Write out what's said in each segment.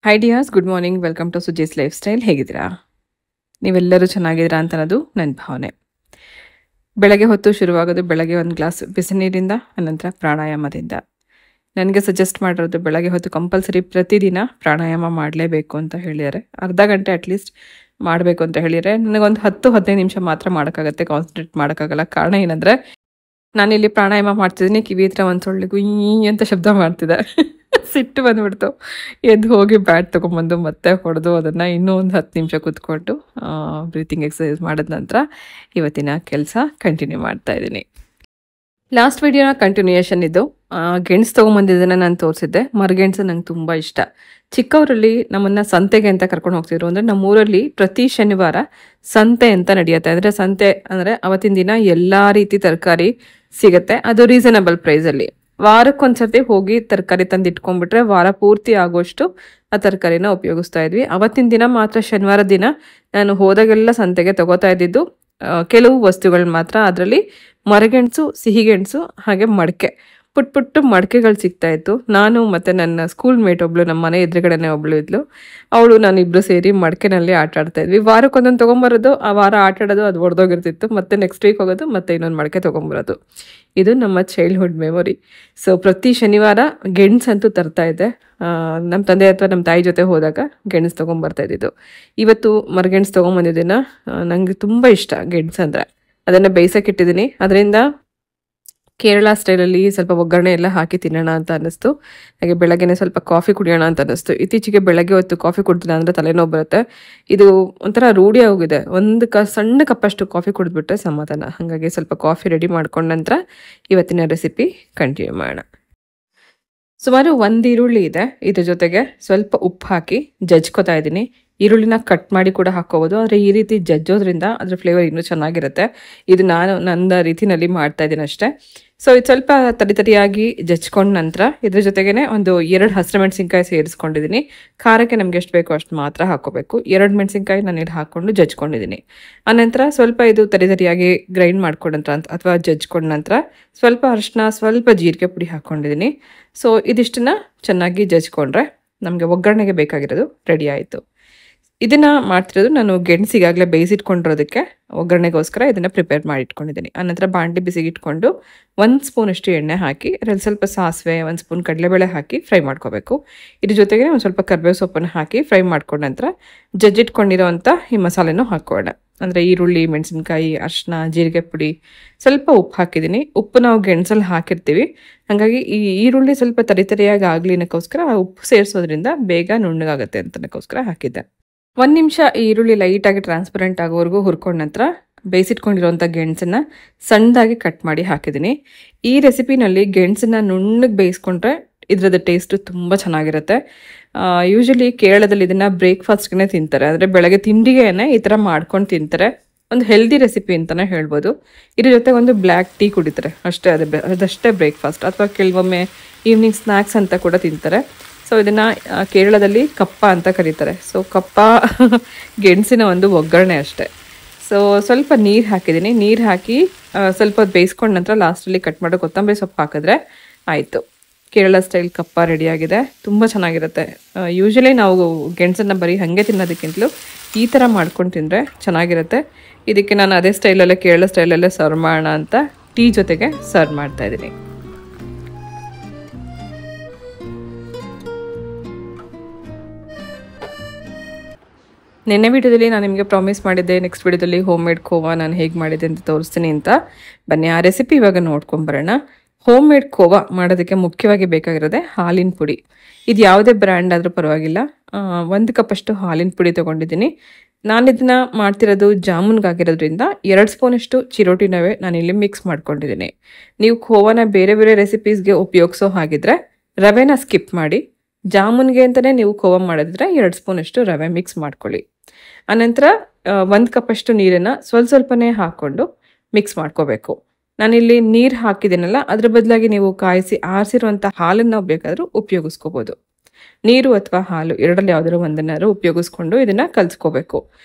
High dears, good morning. Welcome to Suji's life style. ಹೇಗಿದ್ದೀರಾ? ನೀವೆಲ್ಲರೂ ಚೆನ್ನಾಗಿದ್ದೀರಾ ಅಂತ ಅನ್ನೋದು ನನ್ನ ಭಾವನೆ. ಬೆಳಗ್ಗೆ ಹೊತ್ತು ಶುರುವಾಗೋದು ಬೆಳಗ್ಗೆ ಒಂದು ಗ್ಲಾಸ್ ಬಿಸಿ ನೀರಿಂದ, ಅನಂತರ ಪ್ರಾಣಾಯಾಮದಿಂದ. ನನಗೆ ಸಜೆಸ್ಟ್ ಮಾಡಿರೋದು ಬೆಳಗ್ಗೆ ಹೊತ್ತು ಕಂಪಲ್ಸರಿ ಪ್ರತಿದಿನ ಪ್ರಾಣಾಯಾಮ ಮಾಡಲೇಬೇಕು ಅಂತ ಹೇಳಿದ್ದಾರೆ. ಅರ್ಧ ಗಂಟೆ ಅಟ್ಲೀಸ್ಟ್ ಮಾಡಬೇಕು ಅಂತ ಹೇಳಿದರೆ, ನನಗೊಂದು 10-15 ನಿಮಿಷ ಮಾತ್ರ ಮಾಡೋಕ್ಕಾಗತ್ತೆ, ಕಾನ್ಸಂಟ್ರೇಟ್ ಮಾಡೋಕ್ಕಾಗಲ್ಲ. ಕಾರಣ ಏನಂದರೆ, ನಾನಿಲ್ಲಿ ಪ್ರಾಣಾಯಾಮ ಮಾಡ್ತಿದ್ದೀನಿ, ಕಿವಿ ಹತ್ರ ಒಂದು ಸೊಳ್ಳೆ ಗುಯ್ ಅಂತ ಶಬ್ದ ಮಾಡ್ತಿದ್ದೆ. ಸಿಟ್ಟು ಬಂದುಬಿಡ್ತು. ಎದ್ದು ಹೋಗಿ ಬ್ಯಾಟ್ ತೊಗೊಂಬಂದು ಮತ್ತೆ ಹೊಡೆದು ಅದನ್ನು ಇನ್ನೂ ಒಂದು 10 ನಿಮಿಷ ಕೂತ್ಕೊಂಡು ಬ್ರೀತಿಂಗ್ ಎಕ್ಸಸೈಸ್ ಮಾಡಿದ ನಂತರ ಇವತ್ತಿನ ಕೆಲಸ ಕಂಟಿನ್ಯೂ ಮಾಡ್ತಾಯಿದ್ದೀನಿ. ಲಾಸ್ಟ್ ವಿಡಿಯೋನ ಕಂಟಿನ್ಯೂಯೇಷನ್ ಇದು. ಗೆಣಸು ತೊಗೊಂಬಂದಿದ್ದನ್ನು ನಾನು ತೋರಿಸಿದ್ದೆ. ಮರಗೆಣಸು ನಂಗೆ ತುಂಬ ಇಷ್ಟ. ಚಿಕ್ಕವರಲ್ಲಿ ನಮ್ಮನ್ನು ಸಂತೆಗೆ ಅಂತ ಕರ್ಕೊಂಡು ಹೋಗ್ತಿದ್ರು. ಅಂದರೆ ನಮ್ಮೂರಲ್ಲಿ ಪ್ರತಿ ಶನಿವಾರ ಸಂತೆ ಅಂತ ನಡೆಯುತ್ತೆ. ಅಂದರೆ ಸಂತೆ ಅಂದರೆ ಅವತ್ತಿನ ದಿನ ಎಲ್ಲ ರೀತಿ ತರಕಾರಿ ಸಿಗುತ್ತೆ, ಅದು ರೀಸನಬಲ್ ಪ್ರೈಸಲ್ಲಿ. ವಾರಕ್ಕೊಂದ್ಸತಿ ಹೋಗಿ ತರಕಾರಿ ತಂದು ಇಟ್ಕೊಂಡ್ಬಿಟ್ರೆ ವಾರ ಪೂರ್ತಿ ಆಗೋಷ್ಟು ಆ ತರಕಾರಿನ ಉಪಯೋಗಿಸ್ತಾ ಇದ್ವಿ. ಅವತ್ತಿನ ದಿನ ಮಾತ್ರ, ಶನಿವಾರ ದಿನ ನಾನು ಹೋದಾಗೆಲ್ಲ ಸಂತೆಗೆ ತಗೋತಾ ಇದ್ದಿದ್ದು ಕೆಲವು ವಸ್ತುಗಳು ಮಾತ್ರ. ಅದರಲ್ಲಿ ಮರಗೆಣಸು, ಸಿಹಿಗೆಣಸು, ಹಾಗೆ ಮಡಕೆ, ಪುಟ್ಟು ಮಡಕೆಗಳು ಸಿಗ್ತಾ ಇತ್ತು. ನಾನು ಮತ್ತು ನನ್ನ ಸ್ಕೂಲ್ ಮೇಟ್ ಒಬ್ಳು, ನಮ್ಮ ಮನೆ ಎದುರುಗಡೆನೇ ಒಬ್ಳು ಇದ್ಲು, ಅವಳು ನಾನಿಬ್ಬರು ಸೇರಿ ಮಡಕೆನಲ್ಲಿ ಆಟ ಆಡ್ತಾ ಇದ್ವಿ. ವಾರಕ್ಕೊಂದೊಂದು ತೊಗೊಂಬರೋದು, ಆ ವಾರ ಆಟ ಆಡೋದು, ಅದು ಹೊಡೆದೋಗಿರ್ತಿತ್ತು. ಮತ್ತೆ ನೆಕ್ಸ್ಟ್ ವೀಕ್ ಹೋಗೋದು, ಮತ್ತೆ ಇನ್ನೊಂದು ಮಡಕೆ ತೊಗೊಂಬರೋದು. ಇದು ನಮ್ಮ ಚೈಲ್ಡ್ಹುಡ್ ಮೆಮೊರಿ. ಸೊ ಪ್ರತಿ ಶನಿವಾರ ಗೆಣಸಂತೂ ತರ್ತಾ ಇದ್ದೆ. ನಮ್ಮ ತಂದೆ ಅಥವಾ ನಮ್ಮ ತಾಯಿ ಜೊತೆ ಹೋದಾಗ ಗೆಣಸು ತೊಗೊಂಬರ್ತಾ ಇದ್ದಿದ್ದು. ಇವತ್ತು ಮರಗೆಣಸು ತೊಗೊಂಬಂದಿದ್ದೀನ. ನನಗೆ ತುಂಬ ಇಷ್ಟ ಗೆಣಸು ಅಂದರೆ. ಅದನ್ನು ಬೇಯಿಸೋಕ್ಕಿಟ್ಟಿದ್ದೀನಿ. ಅದರಿಂದ ಕೇರಳ ಸ್ಟೈಲಲ್ಲಿ ಸ್ವಲ್ಪ ಒಗ್ಗರಣೆ ಎಲ್ಲ ಹಾಕಿ ತಿನ್ನೋಣ ಅಂತ ಅನ್ನಿಸ್ತು. ಹಾಗೆ ಬೆಳಗ್ಗೆನೆ ಸ್ವಲ್ಪ ಕಾಫಿ ಕುಡಿಯೋಣ ಅಂತ ಅನ್ನಿಸ್ತು. ಇತ್ತೀಚೆಗೆ ಬೆಳಗ್ಗೆ ಹೊತ್ತು ಕಾಫಿ ಕುಡ್ದಿಲ್ಲ ಅಂದರೆ ತಲೆನೋವು ಬರುತ್ತೆ. ಇದು ಒಂಥರ ರೂಢಿ ಆಗೋಗಿದೆ. ಒಂದು ಸಣ್ಣ ಕಪ್ಪಷ್ಟು ಕಾಫಿ ಕುಡಿದ್ಬಿಟ್ರೆ ಸಮಾಧಾನ. ಹಾಗಾಗಿ ಸ್ವಲ್ಪ ಕಾಫಿ ರೆಡಿ ಮಾಡ್ಕೊಂಡ ನಂತರ ಇವತ್ತಿನ ರೆಸಿಪಿ ಕಂಟಿನ್ಯೂ ಮಾಡೋಣ. ಸುಮಾರು 1 ಈರುಳ್ಳಿ ಇದೆ. ಇದ್ರ ಜೊತೆಗೆ ಸ್ವಲ್ಪ ಉಪ್ಪು ಹಾಕಿ ಜಜ್ಕೋತಾ ಇದ್ದೀನಿ. ಈರುಳ್ಳಿನ ಕಟ್ ಮಾಡಿ ಕೂಡ ಹಾಕೋಬೋದು, ಆದರೆ ಈ ರೀತಿ ಜಜ್ಜೋದ್ರಿಂದ ಅದ್ರ ಫ್ಲೇವರ್ ಇನ್ನೂ ಚೆನ್ನಾಗಿರುತ್ತೆ. ಇದು ನಾನು ನನ್ನ ರೀತಿನಲ್ಲಿ ಮಾಡ್ತಾ ಇದ್ದೀನಿ ಅಷ್ಟೇ. ಸೊ ಇದು ಸ್ವಲ್ಪ ತರಿಯಾಗಿ ಜಜ್ಕೊಂಡ ನಂತರ ಇದ್ರ ಜೊತೆಗೇ ಒಂದು 2 ಹಸಿರು ಮೆಣಸಿನ್ಕಾಯಿ ಸೇರಿಸ್ಕೊಂಡಿದ್ದೀನಿ. ಖಾರಕ್ಕೆ ನಮ್ಗೆ ಎಷ್ಟು ಬೇಕೋ ಅಷ್ಟು ಮಾತ್ರ ಹಾಕೋಬೇಕು. 2 ಮೆಣಸಿನ್ಕಾಯಿ ನಾನು ಇಲ್ಲಿ ಹಾಕ್ಕೊಂಡು ಜಜ್ಕೊಂಡಿದ್ದೀನಿ. ಆನಂತರ ಸ್ವಲ್ಪ ಇದು ತರಿಯಾಗಿ ಗ್ರೈಂಡ್ ಮಾಡ್ಕೊಂಡ ನಂತರ ಅಥವಾ ಜಜ್ಕೊಂಡ ನಂತರ ಸ್ವಲ್ಪ ಅರಿಶಿನ, ಸ್ವಲ್ಪ ಜೀರಿಗೆ ಪುಡಿ ಹಾಕ್ಕೊಂಡಿದ್ದೀನಿ. ಸೊ ಇದಿಷ್ಟನ್ನ ಚೆನ್ನಾಗಿ ಜಜ್ಕೊಂಡ್ರೆ ನಮಗೆ ಒಗ್ಗರಣೆಗೆ ಬೇಕಾಗಿರೋದು ರೆಡಿ ಆಯಿತು. ಇದನ್ನು ಮಾಡ್ತಿರೋದು ನಾನು ಗೆಣಸಿಗಾಗಲೇ ಬೇಯಿಸಿಟ್ಕೊಂಡಿರೋದಕ್ಕೆ ಒಗ್ಗರಣೆಗೋಸ್ಕರ ಇದನ್ನು ಪ್ರಿಪೇರ್ ಮಾಡಿ ಇಟ್ಕೊಂಡಿದ್ದೀನಿ. ಆನಂತರ ಬಾಣಲಿ ಬಿಸಿಗೆ ಇಟ್ಕೊಂಡು 1 ಸ್ಪೂನಷ್ಟು ಎಣ್ಣೆ ಹಾಕಿ ಅದರಲ್ಲಿ ಸ್ವಲ್ಪ ಸಾಸಿವೆ, 1 ಸ್ಪೂನ್ ಕಡಲೆಬೇಳೆ ಹಾಕಿ ಫ್ರೈ ಮಾಡ್ಕೋಬೇಕು. ಇದ್ರ ಜೊತೆಗೆ ಒಂದು ಸ್ವಲ್ಪ ಕರಿಬೇವು ಸೊಪ್ಪನ್ನು ಹಾಕಿ ಫ್ರೈ ಮಾಡ್ಕೊಂಡ ನಂತರ ಜಜ್ಜಿಟ್ಕೊಂಡಿರೋವಂಥ ಈ ಮಸಾಲೆನೂ ಹಾಕೋಣ. ಅಂದರೆ ಈರುಳ್ಳಿ, ಮೆಣಸಿನ್ಕಾಯಿ, ಅರಿಶಿನ, ಜೀರಿಗೆ ಪುಡಿ, ಸ್ವಲ್ಪ ಉಪ್ಪು ಹಾಕಿದ್ದೀನಿ. ಉಪ್ಪು ನಾವು ಗೆಣಸಲ್ಲಿ ಹಾಕಿರ್ತೀವಿ, ಹಾಗಾಗಿ ಈ ಈರುಳ್ಳಿ ಸ್ವಲ್ಪ ತರಿಯಾಗಿ ಆಗ್ಲಿನಕ್ಕೋಸ್ಕರ ಉಪ್ಪು ಸೇರಿಸೋದ್ರಿಂದ ಬೇಗ ನುಣ್ಣಗಾಗುತ್ತೆ ಅಂತನಕ್ಕೋಸ್ಕರ ಹಾಕಿದ್ದೆ. 1 ನಿಮಿಷ ಈರುಳ್ಳಿ ಲೈಟಾಗಿ ಟ್ರಾನ್ಸ್ಪರೆಂಟ್ ಆಗೋವರೆಗೂ ಹುರ್ಕೊಂಡ ನಂತರ ಬೇಯಿಸಿಟ್ಕೊಂಡಿರೋಂಥ ಗೆಣಸನ್ನು ಸಣ್ಣದಾಗಿ ಕಟ್ ಮಾಡಿ ಹಾಕಿದ್ದೀನಿ. ಈ ರೆಸಿಪಿನಲ್ಲಿ ಗೆಣಸನ್ನು ನುಣ್ಣಗೆ ಬೇಯಿಸ್ಕೊಂಡ್ರೆ ಇದ್ರದ್ದು ಟೇಸ್ಟು ತುಂಬ ಚೆನ್ನಾಗಿರುತ್ತೆ. ಯೂಶಲಿ ಕೇರಳದಲ್ಲಿ ಇದನ್ನು ಬ್ರೇಕ್ಫಾಸ್ಟ್ಗೆ ತಿಂತಾರೆ, ಅಂದರೆ ಬೆಳಗ್ಗೆ ತಿಂಡಿಗೆನೇ ಈ ಥರ ಮಾಡ್ಕೊಂಡು ತಿಂತಾರೆ. ಒಂದು ಹೆಲ್ದಿ ರೆಸಿಪಿ ಅಂತಲೇ ಹೇಳ್ಬೋದು. ಇದ್ರ ಜೊತೆ ಒಂದು ಬ್ಲ್ಯಾಕ್ ಟೀ ಕುಡಿತಾರೆ ಅಷ್ಟೇ. ಅದಷ್ಟೇ ಬ್ರೇಕ್ಫಾಸ್ಟ್, ಅಥವಾ ಕೆಲವೊಮ್ಮೆ ಈವ್ನಿಂಗ್ ಸ್ನ್ಯಾಕ್ಸ್ ಅಂತ ಕೂಡ ತಿಂತಾರೆ. ಸೊ ಇದನ್ನು ಕೇರಳದಲ್ಲಿ ಕಪ್ಪ ಅಂತ ಕರೀತಾರೆ. ಸೊ ಕಪ್ಪ ಗೆಣಸಿನ ಒಂದು ಒಗ್ಗರಣೆ ಅಷ್ಟೇ. ಸೊ ಸ್ವಲ್ಪ ನೀರು ಹಾಕಿದ್ದೀನಿ. ನೀರು ಹಾಕಿ ಸ್ವಲ್ಪ ಹೊತ್ತು ಬೇಯಿಸ್ಕೊಂಡ ನಂತರ ಲಾಸ್ಟಲ್ಲಿ ಕಟ್ ಮಾಡೋ ಕೊತ್ತಂಬರಿ ಸೊಪ್ಪು ಹಾಕಿದ್ರೆ ಆಯಿತು. ಕೇರಳ ಸ್ಟೈಲ್ ಕಪ್ಪ ರೆಡಿಯಾಗಿದೆ. ತುಂಬ ಚೆನ್ನಾಗಿರುತ್ತೆ. ಯೂಶಲಿ ನಾವು ಗೆಣಸನ್ನು ಬರೀ ಹಾಗೆ ತಿನ್ನೋದಕ್ಕಿಂತಲೂ ಈ ಥರ ಮಾಡ್ಕೊಂಡು ತಿಂದರೆ ಚೆನ್ನಾಗಿರುತ್ತೆ. ಇದಕ್ಕೆ ನಾನು ಅದೇ ಸ್ಟೈಲಲ್ಲೇ, ಕೇರಳ ಸ್ಟೈಲಲ್ಲೇ ಸರ್ವ್ ಮಾಡೋಣ ಅಂತ ಟೀ ಜೊತೆಗೆ ಸರ್ವ್ ಮಾಡ್ತಾಯಿದ್ದೀನಿ. ನೆನ್ನೆ ವಿಡಿಯೋದಲ್ಲಿ ನಾನು ನಿಮಗೆ ಪ್ರಾಮಿಸ್ ಮಾಡಿದ್ದೆ, ನೆಕ್ಸ್ಟ್ ವಿಡಿಯೋದಲ್ಲಿ ಹೋಮ್ ಮೇಡ್ ಖೋವಾ ನಾನು ಹೇಗೆ ಮಾಡಿದೆ ಅಂತ ತೋರಿಸ್ತೀನಿ ಅಂತ. ಬನ್ನಿ ಆ ರೆಸಿಪಿ ಇವಾಗ ನೋಡ್ಕೊಂಬರೋಣ. ಹೋಮ್ ಮೇಡ್ ಖೋವಾ ಮಾಡೋದಕ್ಕೆ ಮುಖ್ಯವಾಗಿ ಬೇಕಾಗಿರೋದೆ ಹಾಲಿನ ಪುಡಿ. ಇದು ಯಾವುದೇ ಬ್ರ್ಯಾಂಡ್ ಆದರೂ ಪರವಾಗಿಲ್ಲ. 1 ಕಪ್ಪಷ್ಟು ಹಾಲಿನ ಪುಡಿ ತೊಗೊಂಡಿದ್ದೀನಿ. ನಾನು ಇದನ್ನು ಮಾಡ್ತಿರೋದು ಜಾಮೂನ್ಗಾಗಿರೋದ್ರಿಂದ 2 ಸ್ಪೂನಷ್ಟು ಚಿರೋಟಿ ರವೆ ನಾನಿಲ್ಲಿ ಮಿಕ್ಸ್ ಮಾಡ್ಕೊಂಡಿದ್ದೀನಿ. ನೀವು ಖೋವಾನ ಬೇರೆ ಬೇರೆ ರೆಸಿಪೀಸ್ಗೆ ಉಪಯೋಗಿಸೋ ಹಾಗಿದ್ರೆ ರವೆನ ಸ್ಕಿಪ್ ಮಾಡಿ, ಜಾಮೂನ್ಗೆ ಅಂತಲೇ ನೀವು ಖೋವಾ ಮಾಡಿದ್ರೆ 2 ಸ್ಪೂನಷ್ಟು ರವೆ ಮಿಕ್ಸ್ ಮಾಡ್ಕೊಳ್ಳಿ. ಆನಂತರ 1 ಕಪ್ಪಷ್ಟು ನೀರನ್ನು ಸ್ವಲ್ಪನೇ ಹಾಕ್ಕೊಂಡು ಮಿಕ್ಸ್ ಮಾಡ್ಕೋಬೇಕು. ನಾನಿಲ್ಲಿ ನೀರು ಹಾಕಿದ್ದೀನಲ್ಲ, ಅದ್ರ ಬದಲಾಗಿ ನೀವು ಕಾಯಿಸಿ ಆರಿಸಿರುವಂಥ ಹಾಲನ್ನು ಬೇಕಾದರೂ ಉಪಯೋಗಿಸ್ಕೋಬೋದು. ನೀರು ಅಥವಾ ಹಾಲು ಎರಡರಲ್ಲಿ ಯಾವುದಾದ್ರು ಒಂದನ್ನಾರು ಉಪಯೋಗಿಸ್ಕೊಂಡು ಇದನ್ನು ಕಲಿಸ್ಕೋಬೇಕು.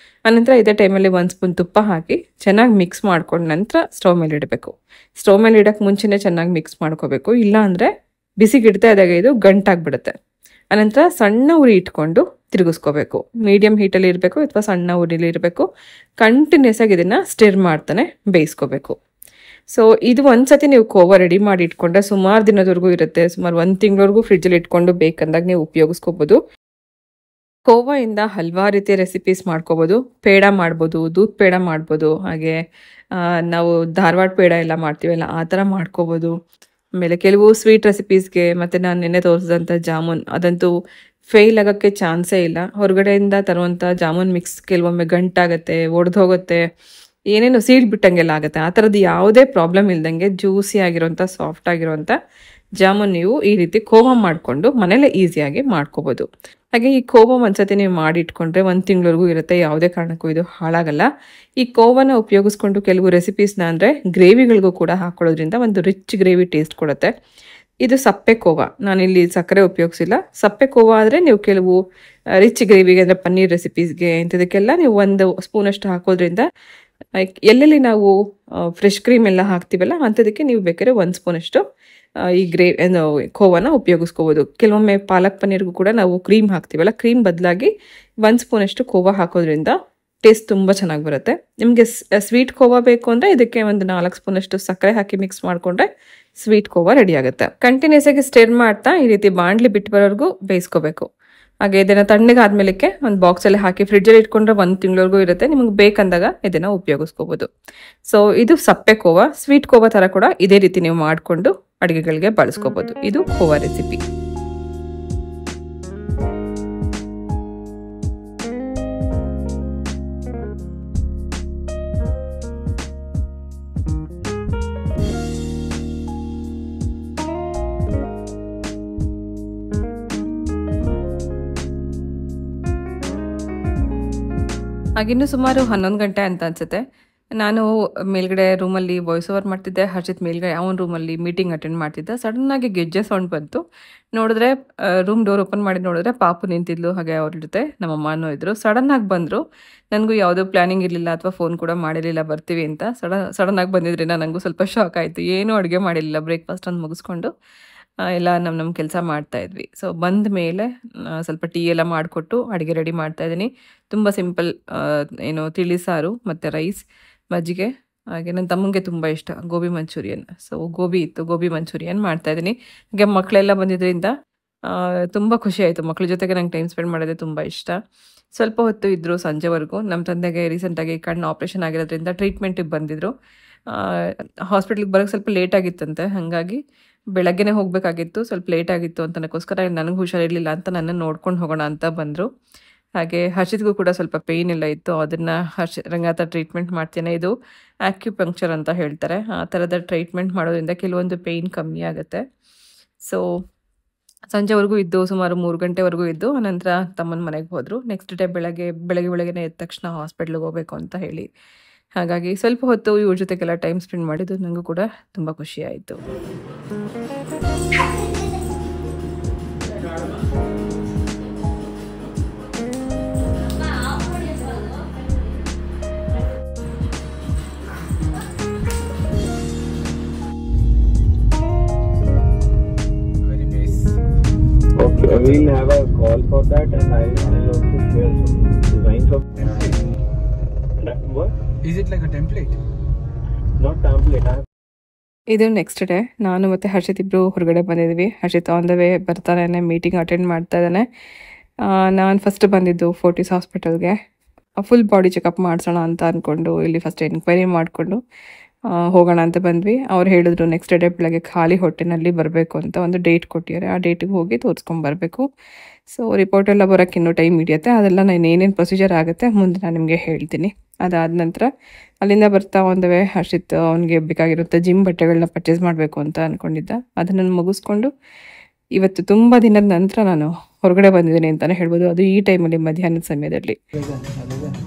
ಆನಂತರ ಇದೇ ಟೈಮಲ್ಲಿ 1 ಸ್ಪೂನ್ ತುಪ್ಪ ಹಾಕಿ ಚೆನ್ನಾಗಿ ಮಿಕ್ಸ್ ಮಾಡ್ಕೊಂಡು ನಂತರ ಸ್ಟವ್ ಮೇಲೆ ಇಡಬೇಕು. ಸ್ಟವ್ ಮೇಲೆ ಇಡೋಕ್ಕೆ ಮುಂಚೆನೇ ಚೆನ್ನಾಗಿ ಮಿಕ್ಸ್ ಮಾಡ್ಕೋಬೇಕು, ಇಲ್ಲ ಅಂದರೆ ಬಿಸಿಗಿಡ್ತಾ ಇದ್ದಾಗ ಇದು ಗಂಟಾಗ್ಬಿಡುತ್ತೆ. ಅನಂತರ ಸಣ್ಣ ಉರಿ ಇಟ್ಕೊಂಡು ತಿರುಗಿಸ್ಕೋಬೇಕು. ಮೀಡಿಯಂ ಹೀಟಲ್ಲಿ ಇರಬೇಕು ಅಥವಾ ಸಣ್ಣ ಉರಿಲಿ ಇರಬೇಕು. ಕಂಟಿನ್ಯೂಸ್ ಆಗಿ ಇದನ್ನು ಸ್ಟಿರ್ ಮಾಡ್ತಾನೆ ಬೇಯಿಸ್ಕೋಬೇಕು. ಸೊ ಇದು ಒಂದ್ಸತಿ ನೀವು ಕೋವಾ ರೆಡಿ ಮಾಡಿ ಇಟ್ಕೊಂಡ್ರೆ ಸುಮಾರು ದಿನದವರೆಗೂ ಇರುತ್ತೆ. ಸುಮಾರು 1 ತಿಂಗಳವರೆಗೂ ಫ್ರಿಡ್ಜಲ್ಲಿ ಇಟ್ಕೊಂಡು ಬೇಕಂದಾಗ ನೀವು ಉಪಯೋಗಿಸ್ಕೋಬೋದು. ಕೋವಾ ಇಂದ ಹಲವಾರು ರೀತಿಯ ರೆಸಿಪೀಸ್ ಮಾಡ್ಕೋಬೋದು. ಪೇಡ ಮಾಡ್ಬೋದು, ದೂದ್ ಪೇಡ ಮಾಡ್ಬೋದು, ಹಾಗೆ ನಾವು ಧಾರವಾಡ ಪೇಡ ಎಲ್ಲ ಮಾಡ್ತೀವಲ್ಲ ಆ ಥರ ಮಾಡ್ಕೋಬೋದು. ಆಮೇಲೆ ಕೆಲವು ಸ್ವೀಟ್ ರೆಸಿಪೀಸ್ಗೆ ಮತ್ತು ನಾನು ನೆನ್ನೆ ತೋರಿಸಿದಂಥ ಜಾಮೂನ್ ಅದಂತೂ ಫೇಲ್ ಆಗೋಕ್ಕೆ ಚಾನ್ಸೇ ಇಲ್ಲ. ಹೊರಗಡೆಯಿಂದ ತರುವಂಥ ಜಾಮೂನ್ ಮಿಕ್ಸ್ ಕೆಲವೊಮ್ಮೆ ಗಂಟಾಗುತ್ತೆ, ಒಡೆದೋಗುತ್ತೆ, ಏನೇನು ಸೀಡ್ ಬಿಟ್ಟಂಗೆಲ್ಲ ಆಗುತ್ತೆ. ಆ ಥರದ್ದು ಯಾವುದೇ ಪ್ರಾಬ್ಲಮ್ ಇಲ್ದಂಗೆ ಜ್ಯೂಸಿ ಆಗಿರೋಂಥ ಸಾಫ್ಟ್ ಆಗಿರೋಂಥ ಜಾಮೂನ್ ನೀವು ಈ ರೀತಿ ಕೋವಾ ಮಾಡಿಕೊಂಡು ಮನೇಲೆ ಈಸಿಯಾಗಿ ಮಾಡ್ಕೋಬೋದು. ಹಾಗೆ ಈ ಕೋವಾ ಒಂದ್ಸತಿ ನೀವು ಮಾಡಿ ಇಟ್ಕೊಂಡ್ರೆ 1 ತಿಂಗಳವರೆಗೂ ಇರುತ್ತೆ. ಯಾವುದೇ ಕಾರಣಕ್ಕೂ ಇದು ಹಾಳಾಗಲ್ಲ. ಈ ಕೋವಾನ ಉಪಯೋಗಿಸ್ಕೊಂಡು ಕೆಲವು ರೆಸಿಪೀಸ್ನ ಅಂದರೆ ಗ್ರೇವಿಗಳಿಗೂ ಕೂಡ ಹಾಕೊಳ್ಳೋದ್ರಿಂದ ಒಂದು ರಿಚ್ ಗ್ರೇವಿ ಟೇಸ್ಟ್ ಕೊಡುತ್ತೆ. ಇದು ಸಪ್ಪೆ ಕೋವಾ, ನಾನಿಲ್ಲಿ ಸಕ್ಕರೆ ಉಪಯೋಗಿಸಿಲ್ಲ. ಸಪ್ಪೆ ಕೋವಾ ಆದರೆ ನೀವು ಕೆಲವು ರಿಚ್ ಗ್ರೇವಿಗೆ ಅಂದರೆ ಪನ್ನೀರ್ ರೆಸಿಪೀಸ್ಗೆ ಇಂಥದಕ್ಕೆಲ್ಲ ನೀವು 1 ಸ್ಪೂನಷ್ಟು ಹಾಕೋದ್ರಿಂದ ಎಲ್ಲೆಲ್ಲಿ ನಾವು ಫ್ರೆಶ್ ಕ್ರೀಮ್ ಎಲ್ಲ ಹಾಕ್ತೀವಲ್ಲ ಅಂಥದಕ್ಕೆ ನೀವು ಬೇಕಾದ್ರೆ 1 ಸ್ಪೂನಷ್ಟು ಈ ಕೋವಾನ ಉಪಯೋಗಿಸ್ಕೋಬೋದು. ಕೆಲವೊಮ್ಮೆ ಪಾಲಕ್ ಪನ್ನೀರ್ಗೂ ಕೂಡ ನಾವು ಕ್ರೀಮ್ ಹಾಕ್ತೀವಲ್ಲ, ಕ್ರೀಮ್ ಬದಲಾಗಿ 1 ಸ್ಪೂನಷ್ಟು ಕೋವಾ ಹಾಕೋದ್ರಿಂದ ಟೇಸ್ಟ್ ತುಂಬ ಚೆನ್ನಾಗಿ ಬರುತ್ತೆ. ನಿಮಗೆ ಸ್ವೀಟ್ ಕೋವಾ ಬೇಕು ಅಂದರೆ ಇದಕ್ಕೆ ಒಂದು 4 ಸ್ಪೂನಷ್ಟು ಸಕ್ಕರೆ ಹಾಕಿ ಮಿಕ್ಸ್ ಮಾಡಿಕೊಂಡ್ರೆ ಸ್ವೀಟ್ ಕೋವಾ ರೆಡಿ ಆಗುತ್ತೆ. ಕಂಟಿನ್ಯೂಸ್ ಆಗಿ ಸ್ಟಿರ್ ಮಾಡ್ತಾ ಈ ರೀತಿ ಬಾಣಲಿ ಬಿಟ್ಟು ಬರೋವರೆಗೂ ಬೇಯಿಸ್ಕೋಬೇಕು. ಹಾಗೆ ಇದನ್ನು ತಣ್ಣಗಾದ್ಮೇಲೆ ಒಂದು ಬಾಕ್ಸಲ್ಲಿ ಹಾಕಿ ಫ್ರಿಡ್ಜಲ್ಲಿ ಇಟ್ಕೊಂಡ್ರೆ 1 ತಿಂಗಳವರೆಗೂ ಇರುತ್ತೆ. ನಿಮಗೆ ಬೇಕಂದಾಗ ಇದನ್ನು ಉಪಯೋಗಿಸ್ಕೋಬೋದು. ಸೊ ಇದು ಸಪ್ಪೆ ಕೋವಾ. ಸ್ವೀಟ್ ಕೋವಾ ಥರ ಕೂಡ ಇದೇ ರೀತಿ ನೀವು ಮಾಡಿಕೊಂಡು ಅಡುಗೆಗಳಿಗೆ ಬಳಸ್ಕೋಬೋದು. ಇದು ಕೋವಾ ರೆಸಿಪಿ. ಹಾಗಿನ್ನೂ ಸುಮಾರು 11 ಗಂಟೆ ಅಂತ ಅನ್ಸುತ್ತೆ. ನಾನು ಮೇಲ್ಗಡೆ ರೂಮಲ್ಲಿ ವಾಯ್ಸ್ ಓವರ್ ಮಾಡ್ತಿದ್ದೆ. ಹರ್ಷಿತ್ ಮೇಲ್ಗಡೆ ಅವನ ರೂಮಲ್ಲಿ ಮೀಟಿಂಗ್ ಅಟೆಂಡ್ ಮಾಡ್ತಿದ್ದೆ. ಸಡನ್ನಾಗಿ ಗೆಜ್ಜೆ ಸೌಂಡ್ ಬಂತು. ನೋಡಿದ್ರೆ ರೂಮ್ ಡೋರ್ ಓಪನ್ ಮಾಡಿ ನೋಡಿದ್ರೆ ಪಾಪು ನಿಂತಿದ್ಲು, ಹಾಗೆ ಅವ್ರ ಜೊತೆ ನಮ್ಮಮ್ಮನೂ ಇದ್ದರು. ಸಡನ್ನಾಗಿ ಬಂದರು. ನನಗೂ ಯಾವುದೋ ಪ್ಲ್ಯಾನಿಂಗ್ ಇರಲಿಲ್ಲ ಅಥವಾ ಫೋನ್ ಕೂಡ ಮಾಡಿರಲಿಲ್ಲ ಬರ್ತೀವಿ ಅಂತ. ಸಡನ್ನಾಗಿ ಬಂದಿದ್ರಿಂದ ನನಗೂ ಸ್ವಲ್ಪ ಶಾಕ್ ಆಯಿತು. ಏನೂ ಅಡುಗೆ ಮಾಡಿರಲಿಲ್ಲ, ಬ್ರೇಕ್ಫಾಸ್ಟ್ ಒಂದು ಮುಗಿಸ್ಕೊಂಡು ಎಲ್ಲ ನಮ್ಮ ಕೆಲಸ ಮಾಡ್ತಾಯಿದ್ವಿ. ಸೊ ಬಂದ ಮೇಲೆ ಸ್ವಲ್ಪ ಟೀ ಎಲ್ಲ ಮಾಡಿಕೊಟ್ಟು ಅಡುಗೆ ರೆಡಿ ಮಾಡ್ತಾಯಿದ್ದೀನಿ. ತುಂಬ ಸಿಂಪಲ್, ತಿಳಿ ಸಾರು ಮತ್ತು ರೈಸ್, ಮಜ್ಜಿಗೆ, ಹಾಗೆ ನನ್ನ ತಮ್ಮಂಗೆ ತುಂಬ ಇಷ್ಟ ಗೋಬಿ ಮಂಚೂರಿಯನ್. ಸೊ ಗೋಬಿ ಇತ್ತು, ಗೋಬಿ ಮಂಚೂರಿಯನ್ ಮಾಡ್ತಾಯಿದ್ದೀನಿ. ಹಾಗೆ ಮಕ್ಕಳೆಲ್ಲ ಬಂದಿದ್ದರಿಂದ ತುಂಬ ಖುಷಿ ಆಯಿತು. ಮಕ್ಕಳ ಜೊತೆಗೆ ನಂಗೆ ಟೈಮ್ ಸ್ಪೆಂಡ್ ಮಾಡೋದೇ ತುಂಬ ಇಷ್ಟ. ಸ್ವಲ್ಪ ಹೊತ್ತು ಇದ್ದರು ಸಂಜೆವರೆಗೂ. ನಮ್ಮ ತಂದೆಗೆ ರೀಸೆಂಟಾಗಿ ಕಣ್ಣು ಆಪ್ರೇಷನ್ ಆಗಿರೋದ್ರಿಂದ ಟ್ರೀಟ್ಮೆಂಟಿಗೆ ಬಂದಿದ್ದರು. ಹಾಸ್ಪಿಟ್ಲಿಗೆ ಬರೋಕ್ಕೆ ಸ್ವಲ್ಪ ಲೇಟ್ ಆಗಿತ್ತಂತೆ. ಹಾಗಾಗಿ ಬೆಳಗ್ಗೆನೇ ಹೋಗಬೇಕಾಗಿತ್ತು, ಸ್ವಲ್ಪ ಲೇಟ್ ಆಗಿತ್ತು ಅಂತನಕ್ಕೋಸ್ಕರ ನನಗೆ ಹುಷಾರಿರಲಿಲ್ಲ ಅಂತ ನನ್ನನ್ನು ನೋಡ್ಕೊಂಡು ಹೋಗೋಣ ಅಂತ ಬಂದರು. ಹಾಗೆ ಹರ್ಷಿತ್ಗೂ ಕೂಡ ಸ್ವಲ್ಪ ಪೇಯ್ನ್ ಎಲ್ಲ ಇತ್ತು. ಅದನ್ನು ರಂಗಾತ ಟ್ರೀಟ್ಮೆಂಟ್ ಮಾಡ್ತೇನೆ. ಇದು ಆಕ್ಯುಪಂಕ್ಚರ್ ಅಂತ ಹೇಳ್ತಾರೆ. ಆ ಥರದ ಟ್ರೀಟ್ಮೆಂಟ್ ಮಾಡೋದ್ರಿಂದ ಕೆಲವೊಂದು ಪೇಯ್ನ್ ಕಮ್ಮಿ ಆಗುತ್ತೆ. ಸೊ ಸಂಜೆವರೆಗೂ ಇದ್ದು, ಸುಮಾರು 3 ಗಂಟೆವರೆಗೂ ಇದ್ದು ಆನಂತರ ತಮ್ಮನ ಮನೆಗೆ ಹೋದರು. ನೆಕ್ಸ್ಟ್ ಡೇ ಬೆಳಗ್ಗೆನೇ ಎದ್ದ ತಕ್ಷಣ ಹಾಸ್ಪಿಟ್ಲಿಗೆ ಹೋಗಬೇಕು ಅಂತ ಹೇಳಿ. ಹಾಗಾಗಿ ಸ್ವಲ್ಪ ಹೊತ್ತು ಇವ್ರ ಜೊತೆಗೆಲ್ಲ ಟೈಮ್ ಸ್ಪೆಂಡ್ ಮಾಡಿದ್ದು ನನಗೂ ಕೂಡ ತುಂಬ ಖುಷಿ ಆಯಿತು. Okay, we'll have a call for that, and I'll also share some designs of what? Is it like a template? Not template. ಇದು ನೆಕ್ಸ್ಟ್ ಡೇ ನಾನು ಮತ್ತು ಹರ್ಷಿತ್ ಇಬ್ಬರು ಹೊರಗಡೆ ಬಂದಿದ್ವಿ. ಹರ್ಷಿತ್ ಆನ್ ದ ವೇ ಬರ್ತಾನೆ, ಮೀಟಿಂಗ್ ಅಟೆಂಡ್ ಮಾಡ್ತಾ ಇದ್ದಾನೆ. ನಾನು ಫಸ್ಟ್ ಬಂದಿದ್ದು ಫೋರ್ಟಿಸ್ ಹಾಸ್ಪಿಟಲ್ಗೆ. ಫುಲ್ ಬಾಡಿ ಚೆಕಪ್ ಮಾಡಿಸೋಣ ಅಂತ ಅಂದ್ಕೊಂಡು ಇಲ್ಲಿ ಫಸ್ಟ್ ಎನ್ಕ್ವೈರಿ ಮಾಡಿಕೊಂಡು ಹೋಗೋಣ ಅಂತ ಬಂದ್ವಿ. ಅವ್ರು ಹೇಳಿದ್ರು ನೆಕ್ಸ್ಟ್ ಡೇ ಬೆಳಗ್ಗೆ ಖಾಲಿ ಹೊಟ್ಟೆನಲ್ಲಿ ಬರಬೇಕು ಅಂತ ಒಂದು ಡೇಟ್ ಕೊಟ್ಟಿದ್ದಾರೆ. ಆ ಡೇಟಿಗೆ ಹೋಗಿ ತೋರಿಸ್ಕೊಂಬರ್ಬೇಕು. ಸೊ ರಿಪೋರ್ಟ್ ಎಲ್ಲ ಬರೋಕ್ಕೆ ಇನ್ನೂ ಟೈಮ್ ಹಿಡಿಯುತ್ತೆ. ಅದೆಲ್ಲ ನಾನು ಏನೇನು ಪ್ರೊಸೀಜರ್ ಆಗುತ್ತೆ ಮುಂದೆ ನಾನು ನಿಮಗೆ ಹೇಳ್ತೀನಿ. ಅದಾದ ನಂತರ ಅಲ್ಲಿಂದ ಬರ್ತಾ ಒಂದವೇ ಹರ್ಷಿತ್ ಅವನಿಗೆ ಬೇಕಾಗಿರುತ್ತೆ ಜಿಮ್ ಬಟ್ಟೆಗಳನ್ನ ಪರ್ಚೇಸ್ ಮಾಡಬೇಕು ಅಂತ ಅಂದ್ಕೊಂಡಿದ್ದ. ಅದನ್ನು ಮುಗಿಸ್ಕೊಂಡು ಇವತ್ತು ತುಂಬ ದಿನದ ನಂತರ ನಾನು ಹೊರಗಡೆ ಬಂದಿದ್ದೀನಿ ಅಂತಲೇ ಹೇಳ್ಬೋದು. ಅದು ಈ ಟೈಮಲ್ಲಿ ಮಧ್ಯಾಹ್ನದ ಸಮಯದಲ್ಲಿ.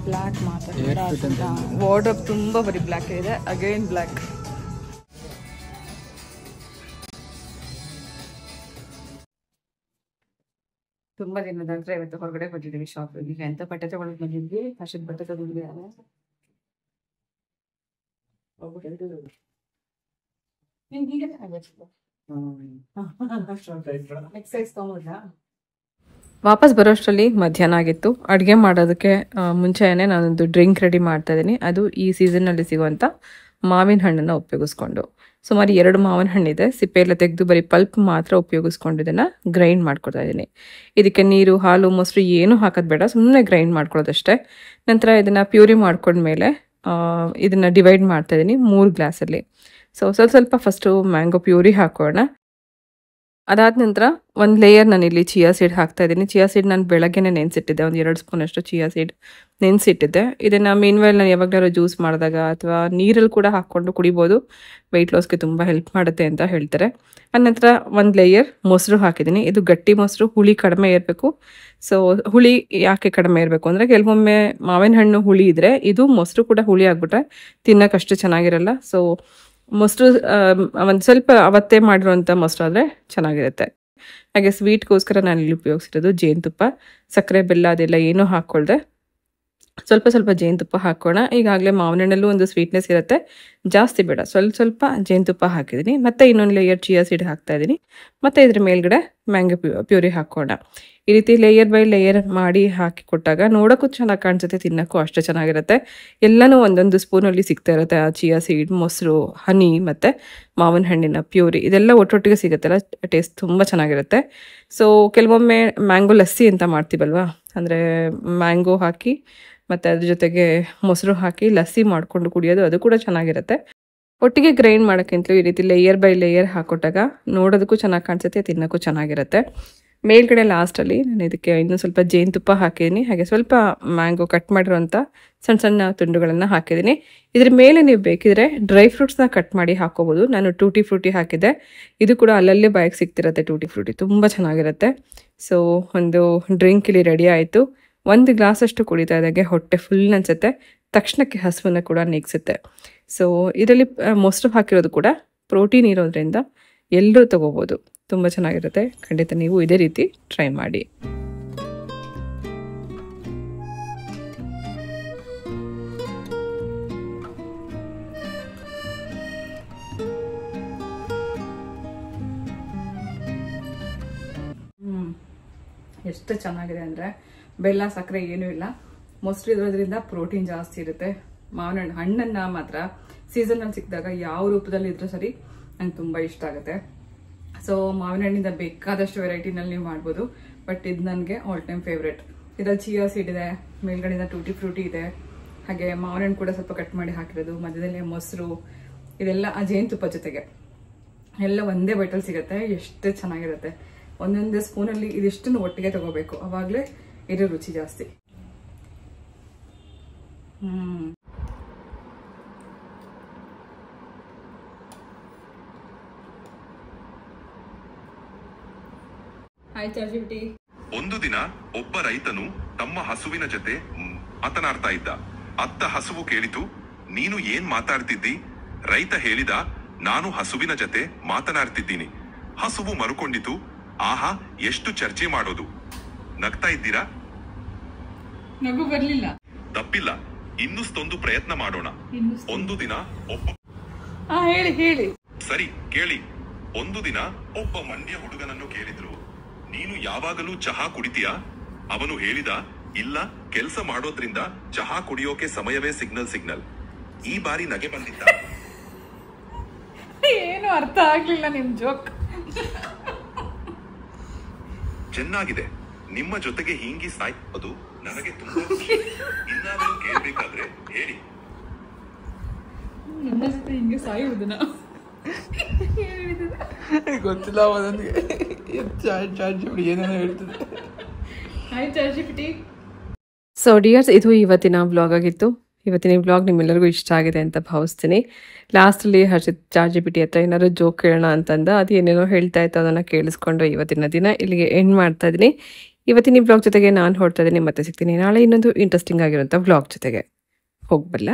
ಬ್ಲ್ಯಾಕ್ ವಾರ್ಡ್ರೋಬ್ ತುಂಬ ಬರೀ ಬ್ಲ್ಯಾಕ್ ಇದೆ. Again black. ತುಂಬ ದಿನದ ನಂತರ ಇವತ್ತು ಹೊರಗಡೆ ಬಂದಿದ್ದೀವಿ ಶಾಪಿಗೆ ಅಂತ. ಬಟ್ಟೆ ತಗೊಳಕ್ ಬಂದಿದ್ವಿ. ಹರ್ಷಿತ್ ಬಟ್ಟೆ ತಗೊಂಡ್ವಿ. ನೆಕ್ಸ್ಟ್ ಸೈಜ್ ತಗೊಂಡ್ರಾ? ವಾಪಸ್ ಬರೋಷ್ಟರಲ್ಲಿ ಮಧ್ಯಾಹ್ನ ಆಗಿತ್ತು. ಅಡುಗೆ ಮಾಡೋದಕ್ಕೆ ಮುಂಚೆನೇ ನಾನೊಂದು ಡ್ರಿಂಕ್ ರೆಡಿ ಮಾಡ್ತಾ ಇದ್ದೀನಿ. ಅದು ಈ ಸೀಸನ್ನಲ್ಲಿ ಸಿಗುವಂಥ ಮಾವಿನ ಹಣ್ಣನ್ನು ಉಪಯೋಗಿಸ್ಕೊಂಡು. ಸುಮಾರು 2 ಮಾವಿನ ಹಣ್ಣಿದೆ. ಸಿಪ್ಪೆ ಎಲ್ಲ ತೆಗೆದು ಬರೀ ಪಲ್ಪ್ ಮಾತ್ರ ಉಪಯೋಗಿಸ್ಕೊಂಡು ಇದನ್ನು ಗ್ರೈಂಡ್ ಮಾಡ್ಕೊತಾ ಇದ್ದೀನಿ. ಇದಕ್ಕೆ ನೀರು, ಹಾಲು, ಮೊಸರು ಏನೂ ಹಾಕೋದು ಬೇಡ, ಸುಮ್ಮನೆ ಗ್ರೈಂಡ್ ಮಾಡ್ಕೊಳ್ಳೋದಷ್ಟೇ. ನಂತರ ಇದನ್ನು ಪ್ಯೂರಿ ಮಾಡ್ಕೊಂಡ್ಮೇಲೆ ಇದನ್ನು ಡಿವೈಡ್ ಮಾಡ್ತಾ ಇದ್ದೀನಿ 3 ಗ್ಲಾಸಲ್ಲಿ. ಸ್ವಲ್ಪ ಫಸ್ಟು ಮ್ಯಾಂಗೋ ಪ್ಯೂರಿ ಹಾಕೋಣ. ಅದಾದ ನಂತರ ಒಂದು ಲೇಯರ್ ನಾನಿಲ್ಲಿ ಚಿಯಾ ಸೀಡ್ ಹಾಕ್ತಾ ಇದ್ದೀನಿ. ಚಿಯಾ ಸೀಡ್ ನಾನು ಬೆಳಗ್ಗೆನೇ ನೆನೆಸಿಟ್ಟಿದ್ದೆ, ಒಂದು 2 ಸ್ಪೂನಷ್ಟು ಚಿಯಾ ಸೀಡ್ ನೆನೆಸಿಟ್ಟಿದ್ದೆ. ಇದನ್ನು ಮೀನ್ವೇಲ್ ನಾನು ಯಾವಾಗಲಾದ್ರು ಜ್ಯೂಸ್ ಮಾಡಿದಾಗ ಅಥವಾ ನೀರಲ್ಲಿ ಕೂಡ ಹಾಕ್ಕೊಂಡು ಕುಡಿಬೋದು. ವೆಯ್ಟ್ ಲಾಸ್ಗೆ ತುಂಬ ಹೆಲ್ಪ್ ಮಾಡುತ್ತೆ ಅಂತ ಹೇಳ್ತಾರೆ. ಆನಂತರ ಒಂದು ಲೇಯರ್ ಮೊಸರು ಹಾಕಿದ್ದೀನಿ. ಇದು ಗಟ್ಟಿ ಮೊಸರು, ಹುಳಿ ಕಡಿಮೆ ಇರಬೇಕು. ಹುಳಿ ಯಾಕೆ ಕಡಿಮೆ ಇರಬೇಕು ಅಂದರೆ ಕೆಲವೊಮ್ಮೆ ಮಾವಿನ ಹಣ್ಣು ಹುಳಿ ಇದ್ದರೆ ಇದು ಮೊಸರು ಕೂಡ ಹುಳಿ ಆಗಿಬಿಟ್ರೆ ತಿನ್ನೋಕ್ಕಷ್ಟು ಚೆನ್ನಾಗಿರಲ್ಲ. ಮೊಸರು ಒಂದು ಸ್ವಲ್ಪ ಅವತ್ತೇ ಮಾಡಿರೋಂಥ ಮೊಸರು ಆದರೆ ಚೆನ್ನಾಗಿರುತ್ತೆ. ಹಾಗೆ ಸ್ವೀಟ್ಗೋಸ್ಕರ ನಾನು ಇಲ್ಲಿ ಉಪಯೋಗಿಸಿರೋದು ಜೇನುತುಪ್ಪ, ಸಕ್ಕರೆ, ಬೆಲ್ಲ ಅದೆಲ್ಲ ಏನೂ ಹಾಕ್ಕೊಳ್ದೆ ಸ್ವಲ್ಪ ಜೇನುತುಪ್ಪ ಹಾಕೋಣ. ಈಗಾಗಲೇ ಮಾವಿನ ಹಣ್ಣಲ್ಲೂ ಒಂದು ಸ್ವೀಟ್ನೆಸ್ ಇರುತ್ತೆ, ಜಾಸ್ತಿ ಬೇಡ, ಸ್ವಲ್ಪ ಜೇನುತುಪ್ಪ ಹಾಕಿದ್ದೀನಿ. ಮತ್ತು ಇನ್ನೊಂದು ಲೇಯರ್ ಚಿಯಾ ಸೀಡ್ ಹಾಕ್ತಾ ಇದ್ದೀನಿ. ಮತ್ತು ಇದ್ರ ಮೇಲ್ಗಡೆ ಮ್ಯಾಂಗೋ ಪ್ಯೂರಿ ಹಾಕೋಣ. ಈ ರೀತಿ ಲೇಯರ್ ಬೈ ಲೇಯರ್ ಮಾಡಿ ಹಾಕಿ ಕೊಟ್ಟಾಗ ನೋಡೋಕ್ಕೂ ಚೆನ್ನಾಗಿ ಕಾಣಿಸುತ್ತೆ, ತಿನ್ನೋಕ್ಕೂ ಅಷ್ಟೇ ಚೆನ್ನಾಗಿರುತ್ತೆ. ಎಲ್ಲನೂ ಒಂದೊಂದು ಸ್ಪೂನಲ್ಲಿ ಸಿಗ್ತಾ ಇರುತ್ತೆ. ಆ ಚಿಯಾ ಸೀಡ್, ಮೊಸರು, ಹನಿ ಮತ್ತು ಮಾವಿನ ಹಣ್ಣಿನ ಪ್ಯೂರಿ ಇದೆಲ್ಲ ಒಟ್ಟೊಟ್ಟಿಗೆ ಸಿಗುತ್ತಲ್ಲ, ಟೇಸ್ಟ್ ತುಂಬ ಚೆನ್ನಾಗಿರುತ್ತೆ. ಕೆಲವೊಮ್ಮೆ ಮ್ಯಾಂಗೋ ಲಸ್ಸಿ ಅಂತ ಮಾಡ್ತೀವಲ್ವ, ಅಂದರೆ ಮ್ಯಾಂಗೋ ಹಾಕಿ ಮತ್ತು ಅದ್ರ ಜೊತೆಗೆ ಮೊಸರು ಹಾಕಿ ಲಸ್ಸಿ ಮಾಡಿಕೊಂಡು ಕುಡಿಯೋದು, ಅದು ಕೂಡ ಚೆನ್ನಾಗಿರುತ್ತೆ. ಒಟ್ಟಿಗೆ ಗ್ರೈಂಡ್ ಮಾಡೋಕ್ಕಿಂತಲೂ ಈ ರೀತಿ ಲೇಯರ್ ಬೈ ಲೇಯರ್ ಹಾಕೊಟ್ಟಾಗ ನೋಡೋದಕ್ಕೂ ಚೆನ್ನಾಗಿ ಕಾಣಿಸುತ್ತೆ, ತಿನ್ನೋಕ್ಕೂ ಚೆನ್ನಾಗಿರುತ್ತೆ. ಮೇಲ್ಗಡೆ ಲಾಸ್ಟಲ್ಲಿ ನಾನು ಇದಕ್ಕೆ ಇನ್ನೂ ಸ್ವಲ್ಪ ಜೇನುತುಪ್ಪ ಹಾಕಿದ್ದೀನಿ. ಹಾಗೆ ಸ್ವಲ್ಪ ಮ್ಯಾಂಗೋ ಕಟ್ ಮಾಡಿರೋಂಥ ಸಣ್ಣ ತುಂಡುಗಳನ್ನು ಹಾಕಿದ್ದೀನಿ. ಇದ್ರ ಮೇಲೆ ನೀವು ಬೇಕಿದ್ರೆ ಡ್ರೈ ಫ್ರೂಟ್ಸ್ನ ಕಟ್ ಮಾಡಿ ಹಾಕೋಬೋದು. ನಾನು ಟೂಟಿ ಫ್ರೂಟಿ ಹಾಕಿದ್ದೆ. ಇದು ಕೂಡ ಅಲ್ಲಲ್ಲೇ ಬಾಯಿಗೆ ಸಿಗ್ತಿರುತ್ತೆ ಟೂಟಿ ಫ್ರೂಟಿ, ತುಂಬ ಚೆನ್ನಾಗಿರುತ್ತೆ. ಒಂದು ಡ್ರಿಂಕ್ ಇಲ್ಲಿ ರೆಡಿ ಆಯಿತು. 1 ಗ್ಲಾಸಷ್ಟು ಕುಡಿತಾ ಇದ್ದಾಗೆ ಹೊಟ್ಟೆ ಫುಲ್ ಅನಿಸುತ್ತೆ, ತಕ್ಷಣಕ್ಕೆ ಹಸುವನ್ನು ಕೂಡ ನೀಗಿಸುತ್ತೆ. ಇದರಲ್ಲಿ ಮೊಸರು ಹಾಕಿರೋದು ಕೂಡ ಪ್ರೋಟೀನ್ ಇರೋದ್ರಿಂದ ಎಲ್ಲರೂ ತಗೋಬೋದು, ತುಂಬ ಚೆನ್ನಾಗಿರುತ್ತೆ. ಖಂಡಿತ ನೀವು ಇದೇ ರೀತಿ ಟ್ರೈ ಮಾಡಿ. ಎಷ್ಟು ಚೆನ್ನಾಗಿದೆ ಅಂದರೆ ಬೆಲ್ಲ, ಸಕ್ಕರೆ ಏನೂ ಇಲ್ಲ, ಮೊಸರು ಇರೋದ್ರಿಂದ ಪ್ರೋಟೀನ್ ಜಾಸ್ತಿ ಇರುತ್ತೆ. ಮಾವಿನ ಹಣ್ಣನ್ನು ಮಾತ್ರ ಸೀಸನಲ್ಲಿ ಸಿಕ್ಕಿದಾಗ ಯಾವ ರೂಪದಲ್ಲಿ ಇದ್ರೂ ಸರಿ ನಂಗೆ ತುಂಬ ಇಷ್ಟ ಆಗುತ್ತೆ. ಮಾವಿನ ಹಣ್ಣಿಂದ ಬೇಕಾದಷ್ಟು ವೆರೈಟಿನಲ್ಲಿ ನೀವು ಮಾಡ್ಬೋದು, ಬಟ್ ಇದು ನನಗೆ ಆಲ್ ಟೈಮ್ ಫೇವ್ರೆಟ್. ಇದರಲ್ಲಿ ಚಿಯಾ ಸೀಡ್ ಇದೆ, ಮೇಲ್ಗಡೆಯಿಂದ ಟೂಟಿ ಫ್ರೂಟಿ ಇದೆ, ಹಾಗೆ ಮಾವಿನ ಹಣ್ಣು ಕೂಡ ಸ್ವಲ್ಪ ಕಟ್ ಮಾಡಿ ಹಾಕಿರೋದು, ಮಧ್ಯದಲ್ಲಿ ಮೊಸರು, ಇದೆಲ್ಲ ಆ ಜೇನುತುಪ್ಪ ಜೊತೆಗೆ ಎಲ್ಲ ಒಂದೇ ಬೈಟಲ್ಲಿ ಸಿಗುತ್ತೆ. ಎಷ್ಟು ಚೆನ್ನಾಗಿರುತ್ತೆ. ಒಂದೊಂದೇ ಸ್ಪೂನಲ್ಲಿ ಇದಿಷ್ಟನ್ನು ಒಟ್ಟಿಗೆ ತಗೋಬೇಕು, ಅವಾಗಲೇ ಇರೋ ರುಚಿ ಜಾಸ್ತಿ. ಒಂದು ದಿನ ಒಬ್ಬ ರೈತನು ತಮ್ಮ ಹಸುವಿನ ಜೊತೆ ಮಾತನಾಡ್ತಾ ಇದ್ದ. ಅತ್ತ ಹಸುವು ಕೇಳಿತು, ನೀನು ಏನ್ ಮಾತಾಡ್ತಿದ್ದಿ? ರೈತ ಹೇಳಿದ, ನಾನು ಹಸುವಿನ ಜೊತೆ ಮಾತನಾಡ್ತಿದ್ದೀನಿ. ಹಸುವು ಮರುಕೊಂಡಿತು, ಆಹಾ, ಎಷ್ಟು ಚರ್ಚೆ ಮಾಡೋದು, ನಗ್ತಾ ಇದ್ದೀರಾ? ನಗು ಬರ್ಲಿಲ್ಲ, ತಪ್ಪಿಲ್ಲ, ಇನ್ನೊಂದು ಪ್ರಯತ್ನ ಮಾಡೋಣ. ಒಂದು ದಿನ ಒಬ್ಬ ಹೇಳಿ ಸರಿ ಕೇಳಿ. ಒಂದು ದಿನ ಒಬ್ಬ ಮಂಡ್ಯ ಹುಡುಗನನ್ನು ಕೇಳಿದ್ರು, ನೀನು ಯಾವಾಗಲೂ ಚಹಾ ಕುಡಿತೀಯಾ? ಅವನು ಹೇಳಿದ, ಇಲ್ಲ, ಕೆಲಸ ಮಾಡೋದ್ರಿಂದ ಚಹಾ ಕುಡಿಯೋಕೆ ಸಮಯವೇ ಸಿಗ್ನಲ್. ಈ ಬಾರಿ ನಗೆ ಬಂದಿದ್ದ. ಏನು ಅರ್ಥ ಆಗ್ಲಿಲ್ಲ ನಿಮ್ ಜೋಕ್. ಚೆನ್ನಾಗಿದೆ, ನಿಮ್ಮ ಜೊತೆಗೆ ಹಿಂಗಿ ಸಾಯ್ದು ನನಗೆ ತುಂಬಾ ಖುಷಿ. ಇನ್ನಾದರೂ ಕೇಳ್ಬೇಕಾದ್ರೆ ಹೇಳಿ. ನನ್ನ ಜೊತೆ ಹಿಂಗೆ ಸಾಯುವುದನ್ನ ಗೊತ್ತಿಲ್ಲ, ನನಗೆ ಏನೇನೋ ಹೇಳ್ತಿದ್ದೆ. ಡಿಯರ್ಸ್, ಇದು ಇವತ್ತಿನ ವ್ಲಾಗ್ ಆಗಿತ್ತು. ಇವತ್ತಿನ ಈ ವ್ಲಾಗ್ ನಿಮ್ಮೆಲ್ಲರಿಗೂ ಇಷ್ಟ ಆಗಿದೆ ಅಂತ ಭಾವಿಸ್ತೀನಿ. ಲಾಸ್ಟಲ್ಲಿ ಹರ್ಷಿತ್ ChatGPT ಹತ್ರ ಏನಾದ್ರು ಜೋಕ್ ಕೇಳೋಣ ಅಂತಂದ, ಅದು ಏನೇನೋ ಹೇಳ್ತಾ ಇತ್ತು, ಅದನ್ನು ಕೇಳಿಸ್ಕೊಂಡು ಇವತ್ತಿನ ದಿನ ಇಲ್ಲಿಗೆ ಎಂಡ್ ಮಾಡ್ತಾ ಇದ್ದೀನಿ. ಇವತ್ತಿನ ಈ ವ್ಲಾಗ್ ಜೊತೆಗೆ ನಾನು ಹೊರಡ್ತಾ ಇದ್ದೀನಿ. ಮತ್ತೆ ಸಿಗ್ತೀನಿ ನಾಳೆ ಇನ್ನೊಂದು ಇಂಟ್ರೆಸ್ಟಿಂಗ್ ಆಗಿರೋಂಥ ವ್ಲಾಗ್ ಜೊತೆಗೆ. ಹೋಗ್ಬಲ್ಲ.